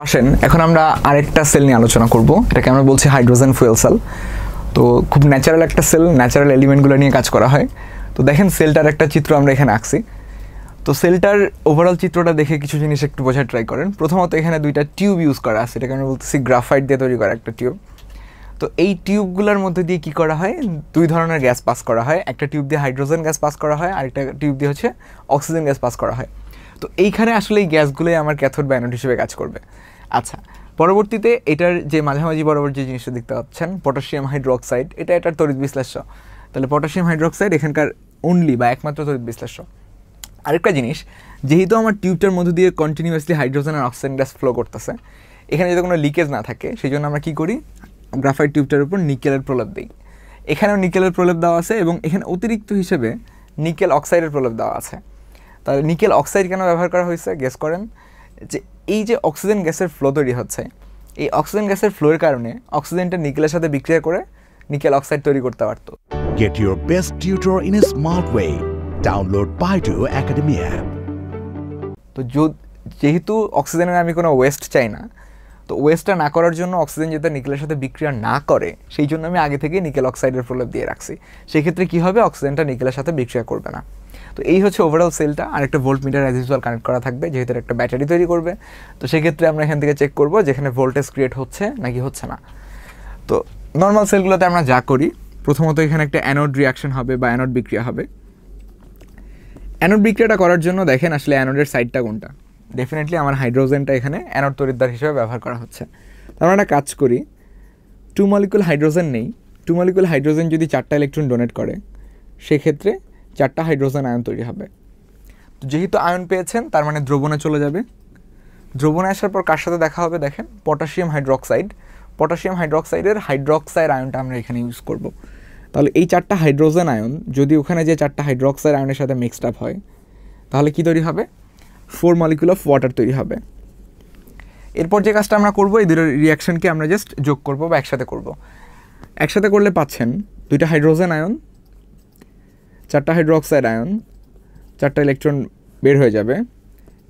আসেন এখন আমরা আরেকটা সেল নিয়ে আলোচনা করব। এটাকে আমরা বলছি হাইড্রোজেন ফুয়েল সেল। তো খুব ন্যাচারাল একটা সেল, ন্যাচারাল এলিমেন্টগুলো নিয়ে কাজ করা হয়। তো দেখেন সেলটার একটা চিত্র আমরা এখানে আঁকছি। তো সেলটার ওভারঅল চিত্রটা দেখে কিছু জিনিস একটু বোঝার ট্রাই করেন। প্রথমত এখানে দুইটা টিউব ইউজ করা আছে, এটাকে আমরা বলতেছি গ্রাফাইট দিয়ে তৈরি করা একটা টিউব। তো এই টিউবগুলোর মধ্যে দিয়ে কী করা হয়, দুই ধরনের গ্যাস পাস করা হয়। একটা টিউব দিয়ে হাইড্রোজেন গ্যাস পাস করা হয়, আরেকটা টিউব দিয়ে হচ্ছে অক্সিজেন গ্যাস পাস করা হয়। তো এইখানে আসলে এই গ্যাসগুলোই আমার ক্যাথোড বা অ্যানোড হিসেবে কাজ করবে। আচ্ছা, পরবর্তীতে এটার যে মাঝামাঝি বরাবর যে জিনিসটা দেখতে পাচ্ছেন পটাশিয়াম হাইড্রোক্সাইড, এটার তড়িৎ বিশ্লেষ্য। তাহলে পটাশিয়াম হাইড্রোক্সাইড এখানকার অনলি বা একমাত্র তড়িৎ বিশ্লেষ্য। আরেকটা জিনিস, যেহেতু আমার টিউবটার মধ্যে দিয়ে কন্টিনিউয়াসলি হাইড্রোজেন আর অক্সিজেন গ্যাস ফ্লো করতেছে, এখানে যদি কোনো লিকেজ না থাকে সেই জন্য আমরা কী করি, গ্রাফাইট টিউবটার উপর নিকেলের প্রলেপ দিই। এখানেও নিকেলের প্রলেপ দেওয়া আছে এবং এখানে অতিরিক্ত হিসেবে নিকেল অক্সাইডের প্রলেপ দেওয়া আছে। তাহলে নিকেল অক্সাইড কেন ব্যবহার করা হয়েছে, গেস করেন। যে এই যে অক্সিজেন গ্যাসের ফ্লো তৈরি হচ্ছে, এই অক্সিজেন গ্যাসের ফ্লোর কারণে অক্সিজেনটা নিকেলের সাথে বিক্রিয়া করে নিকেল অক্সাইড তৈরি করতে পারতো। Get your best tutor in a smart way. Download Baidu Academy app. তো যেহেতু অক্সিজেনের আমি কোনো ওয়েস্ট চাই না, তো ওয়েস্টটা না করার জন্য অক্সিজেন যাতে নিকেলের সাথে বিক্রিয়া না করে সেই জন্য আমি আগে থেকে নিকেল অক্সাইডের প্রলেপ দিয়ে রাখছি। সেক্ষেত্রে কী হবে, অক্সিজেনটা নিকেলের সাথে বিক্রিয়া করবে না। তো এই হচ্ছে ওভারঅল সেলটা। আর একটা volt metre as usual connect করা থাকবে, যেহেতু একটা ব্যাটারি তৈরি করবে। তো সেক্ষেত্রে আমরা এখান থেকে চেক করবো যেখানে ভোল্টেজ ক্রিয়েট হচ্ছে নাকি হচ্ছে না। তো নর্মাল সেলগুলোতে আমরা যা করি, প্রথমত এখানে একটা অ্যানোড রিয়াকশন হবে বা অ্যানোড বিক্রিয়া হবে। অ্যানোড বিক্রিয়াটা করার জন্য দেখেন আসলে অ্যানোডের সাইডটা কোনটা। ডেফিনেটলি আমার হাইড্রোজেনটা এখানে অ্যানোড তড়িৎদ্বার হিসেবে ব্যবহার করা হচ্ছে। আমরা একটা কাজ করি, 2 মলিকুল হাইড্রোজেন নেই। 2 মলিকুল হাইড্রোজেন যদি 4টা ইলেকট্রন ডোনেট করে, সেক্ষেত্রে 4টা হাইড্রোজেন আয়ন তৈরি হবে। তো যেহেতু আয়ন পেয়েছেন তার মানে দ্রবণে চলে যাবে। দ্রবণে আসার পর কার সাথে দেখা হবে, দেখেন পটাশিয়াম হাইড্রোক্সাইড। পটাশিয়াম হাইড্রোক্সাইডের হাইড্রোক্সাইড আয়নটা আমরা এখানে ইউজ করব। তাহলে এই 4টা হাইড্রোজেন আয়ন যদি ওখানে যে 4টা হাইড্রোক্সাইড আয়নের সাথে মিক্সড আপ হয়, তাহলে কি তৈরি হবে, 4 মলিকুল অফ ওয়াটার তৈরি হবে। এরপর যে কাজটা আমরা করব, এই দুটো রিয়াকশনকে আমরা জাস্ট যোগ করব বা একসাথে করব। একসাথে করলে পাচ্ছেন 2টা হাইড্রোজেন আয়ন, 4টা হাইড্রোক্সাইড আয়ন, 4টা ইলেকট্রন বের হয়ে যাবে,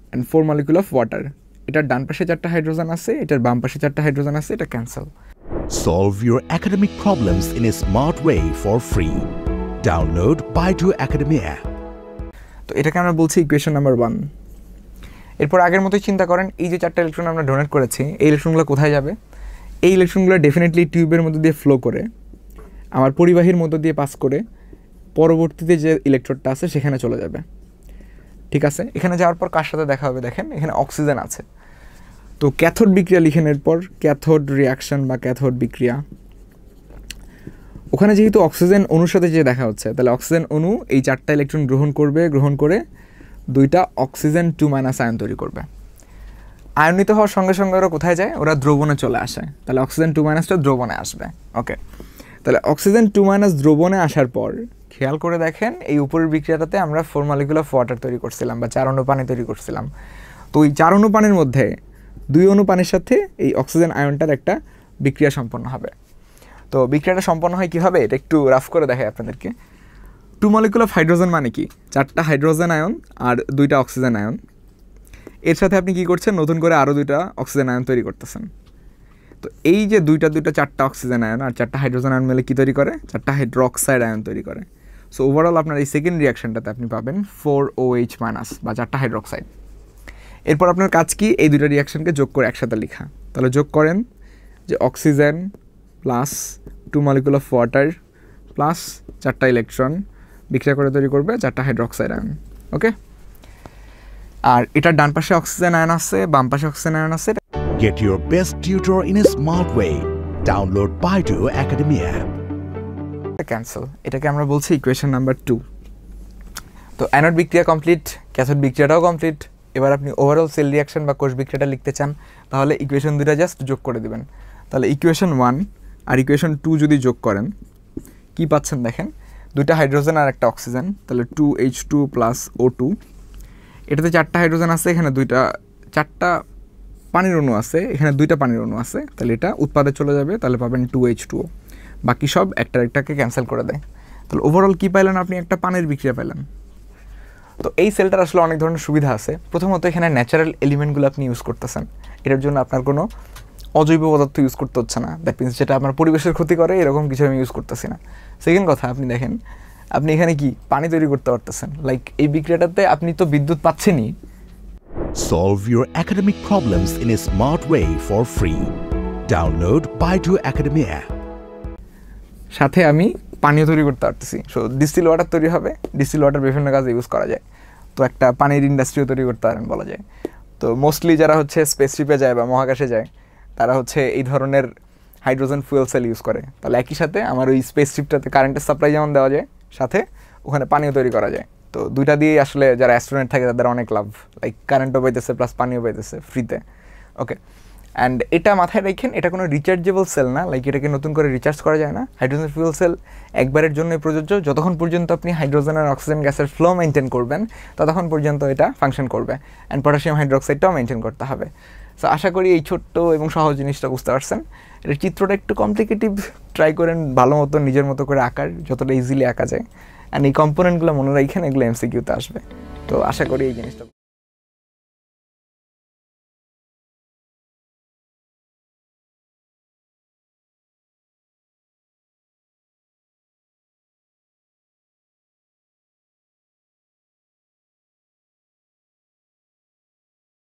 অ্যান্ড 4 মলিকুল অফ ওয়াটার। এটার ডান পাশে 4টা হাইড্রোজেন আছে, এটার বাম পাশে 4টা হাইড্রোজেন আছে, এটা cancel. Solve your academic problems in a smart way for free. Download Baidu Academy app. তো এটাকে আমরা বলছি ইকুয়েশন নাম্বার 1। এরপর আগের মতোই চিন্তা করেন, এই যে 4টা ইলেকট্রন আমরা ডোনেট করেছি, এই ইলেকট্রনগুলো কোথায় যাবে? এই ইলেকট্রনগুলো ডেফিনেটলি টিউবের মধ্যে দিয়ে ফ্লো করে আমার পরিবাহীর মধ্য দিয়ে পাস করে পরবর্তীতে যে ইলেকট্রোডটা আছে সেখানে চলে যাবে। ঠিক আছে, এখানে যাওয়ার পর কার সাথে দেখা হবে, দেখেন এখানে অক্সিজেন আছে। তো ক্যাথোড বিক্রিয়া লিখে নেওয়ার পর ক্যাথোড রিয়াকশন বা ক্যাথোড বিক্রিয়া, ওখানে যেহেতু অক্সিজেন অণুর সাথে যে দেখা হচ্ছে, তাহলে অক্সিজেন অণু এই 4টা ইলেকট্রন গ্রহণ করবে, গ্রহণ করে 2টা অক্সিজেন 2- আয়ন তৈরি করবে। আয়নিত হওয়ার সঙ্গে সঙ্গে ওরা কোথায় যায়, ওরা দ্রবণে চলে আসে। তাহলে অক্সিজেন 2- দ্রবণে আসবে। ওকে, তাহলে অক্সিজেন 2- দ্রবণে আসার পর খেয়াল করে দেখেন এই উপরের বিক্রিয়াটাতে আমরা 4 মলিকুল অফ ওয়াটার তৈরি করছিলাম বা 4 অণু পানি তৈরি করছিলাম। তো ওই 4 অণু পানির মধ্যে 2 অণু পানির সাথে এই অক্সিজেন আয়নটার একটা বিক্রিয়া সম্পন্ন হবে। তো বিক্রিয়াটা সম্পন্ন হয় কীভাবে, এটা একটু রাফ করে দেখাই আপনাদেরকে। 2 মলিকুল অফ হাইড্রোজেন মানে কি, 4টা হাইড্রোজেন আয়ন আর 2টা অক্সিজেন আয়ন। এর সাথে আপনি কি করছেন, নতুন করে আরও 2টা অক্সিজেন আয়ন তৈরি করতেছেন। তো এই যে 4টা অক্সিজেন আয়ন আর 4টা হাইড্রোজেন আয়ন মিলে কী তৈরি করে, 4টা হাইড্রোক্সাইড আয়ন তৈরি করে। সো ওভারঅল আপনার এই সেকেন্ড রিয়াকশনটাতে আপনি পাবেন 4OH- বা 4টা হাইড্রোক্সাইড। এরপর আপনার কাজ কি, এই 2টা রিয়াকশনকে যোগ করে একসাথে লেখা। তাহলে যোগ করেন যে oxygen plus 2 molecule of water plus 4টা ইলেকট্রন বিক্রিয়া করে তৈরি করবে 4টা হাইড্রোক্সাইড আয়ন। ওকে, আর এটার ডান পাশে অক্সিজেন আয়ন আছে, বাম পাশে অক্সিজেন আয়ন আছে। Get your best tutor in a smart way. Download Baidu Academy app. Cancel. এটাকে আমরা বলছি ইকুয়েশন নাম্বার 2। তো অ্যানোড বিক্রিয়া কমপ্লিট, ক্যাথোড বিক্রিয়াটাও কমপ্লিট। এবার আপনি ওভারঅল সেল রিয়াকশন বা কোষ বিক্রিয়াটা লিখতে চান, তাহলে ইকুয়েশন 2টা জাস্ট যোগ করে দেবেন। তাহলে ইকুয়েশন 1 আর ইকুয়েশন 2 যদি যোগ করেন কি পাচ্ছেন, দেখেন 2টা হাইড্রোজেন আর একটা অক্সিজেন, তাহলে 2H2 + O2। এটাতে 4টা হাইড্রোজেন আছে, এখানে 4টা পানির অণু আছে, এখানে 2টা পানির অণু আছে, তাহলে এটা উৎপাদে চলে যাবে, তাহলে পাবেন 2H2O। বাকি সব একটাকে ক্যান্সেল করে দেয়। তাহলে ওভারঅল কী পাইলেন আপনি, একটা পানির বিক্রিয়া পেলেন। তো এই সেলটার আসলে অনেক ধরনের সুবিধা আছে। প্রথমত এখানে ন্যাচারাল এলিমেন্টগুলো আপনি ইউজ করতেছেন। এটার জন্য আপনার কোনো অজৈব পদার্থ ইউজ করতে হচ্ছে না, দ্যাট মিনস যেটা আপনার পরিবেশের ক্ষতি করে এরকম কিছু আমি ইউজ করতেছি না। সেকেন্ড কথা, আপনি দেখেন আপনি এখানে কি পানি তৈরি করতে পারতেছেন, লাইক এই বিক্রিয়াটাতে আপনি তো বিদ্যুৎ পাচ্ছেনই। Solve your academic problems in a smart way for free. Download Baidu Academy app. সাথে আমি পানীয় তৈরি করতে পারতেছি। সো ডিস্টিল ওয়াটার তৈরি হবে, ডিস্টিল ওয়াটার বিভিন্ন কাজে ইউজ করা যায়। তো একটা পানির ইন্ডাস্ট্রিও তৈরি করতে পারেন বলা যায়। তো মোস্টলি যারা হচ্ছে স্পেসশিপে যায় বা মহাকাশে যায় তারা হচ্ছে এই ধরনের হাইড্রোজেন ফুয়েল সেল ইউজ করে। তাহলে একই সাথে আমার ওই স্পেসশিপটাতে কারেন্টের সাপ্লাই যেমন দেওয়া যায়, সাথে ওখানে পানীয় তৈরি করা যায়। তো দুইটা দিয়েই আসলে যারা অ্যাস্ট্রোনট থাকে তাদের অনেক লাভ, লাইক কারেন্টও পাইতেছে প্লাস পানিও পাইতেছে ফ্রিতে। ওকে, অ্যান্ড এটা মাথায় রাখেন, এটা কোনো রিচার্জেবল সেল না, লাইক এটাকে নতুন করে রিচার্জ করা যায় না। হাইড্রোজেন ফুয়েল সেল একবারের জন্যই প্রযোজ্য, যতক্ষণ পর্যন্ত আপনি হাইড্রোজেন আর অক্সিজেন গ্যাসের ফ্লো মেনটেন করবেন ততক্ষণ পর্যন্ত এটা ফাংশন করবে, অ্যান্ড পটাশিয়াম হাইড্রোক্সাইডটাও মেনটেন করতে হবে। সো আশা করি এই ছোট্ট এবং সহজ জিনিসটা বুঝতে পারছেন। এটার চিত্রটা একটু কমপ্লিকেটিভ, ট্রাই করেন ভালো মতো নিজের মতো করে আঁকার, যতটা ইজিলি আঁকা যায়। অ্যান্ড এই কম্পোনেন্টগুলো মনে রাখেন, এগুলো এমসিকিউতে আসবে। তো আশা করি এই জিনিসটা